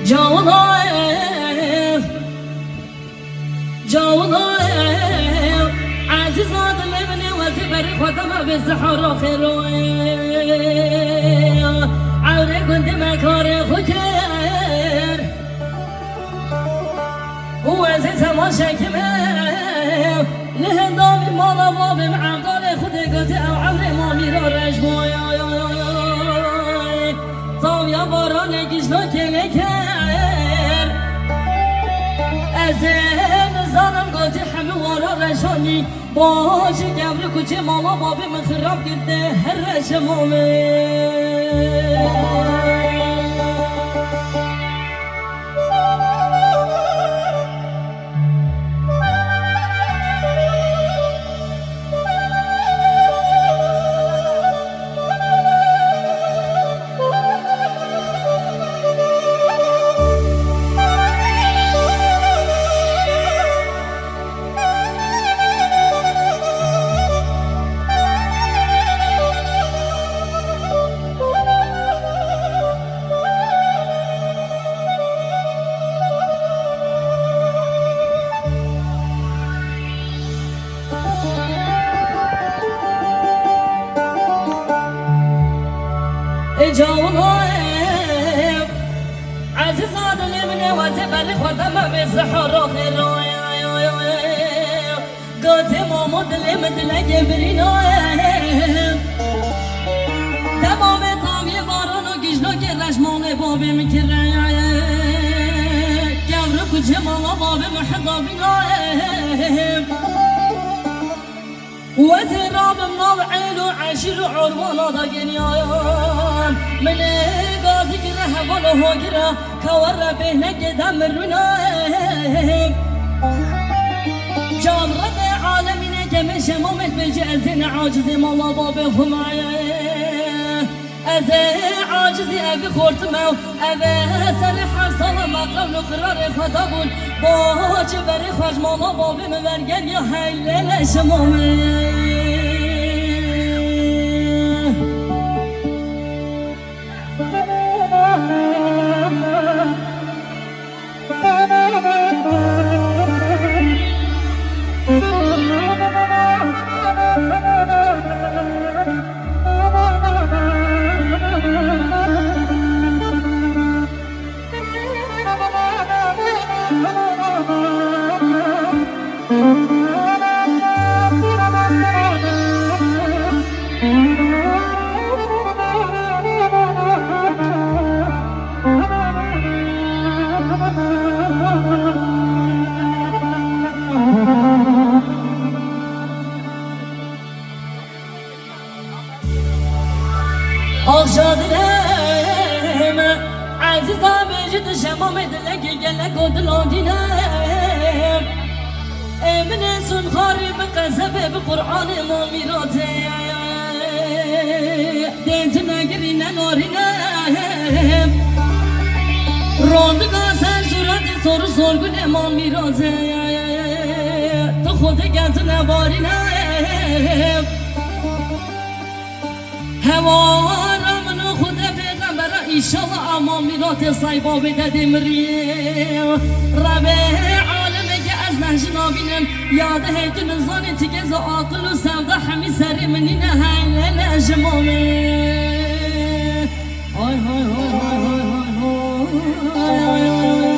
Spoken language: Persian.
جوالای عزیز آدم ابن وزی بری خودم به سحر خیروی عوره گند مکار خوکر و از تماشا کمه لهندامی مالا بابم عبدال خود گفت او عوره ما میرا رجبوی تام یا باران گیشنا کله کر از زانم گفت همه وارا رشانی باشه گبر کوچه مالا بابم خراب کرده هر رشمامه جوانم عزیز آدم من واسه بر خودم به سحر خیروی گفت ماما دلم دلگه برینایم تمام تامی باران و گیشنا که رشمان بابی میکرایم گمرو کچه ماما بابی محقا بینایم وزرابم نال عين وعشير وعروانا دا جنيايام من غازي كره ولا هوجرا كورا بهنا قدام الرنايم جام رب عالمنا كمش ممت بجازنا عاجز مالا بابهم أزا عاجزي أبي خورت ماو أبا سرح صلا مقام قرار خدابون باج بري خرج مالا بابي مبرگن يا هيلل شمامي آشادنم عزیزم بجد شمام دلگی گلک و دلادینم من سن خاری بقصفه بقرآن ما میراته دینت نگری ننارینم راندگاه سر صورت سر سرگون ما میراته تو خود گت نبارینم هوارم منو خود پیغمبر ایشالله اما میرات سایبا بده مریم ربه عالمه که از نهجنا بینم یاد هیتون زانه تگز و عاقل و سوده همی سری منینه هیله نجمامه های های های های های های های های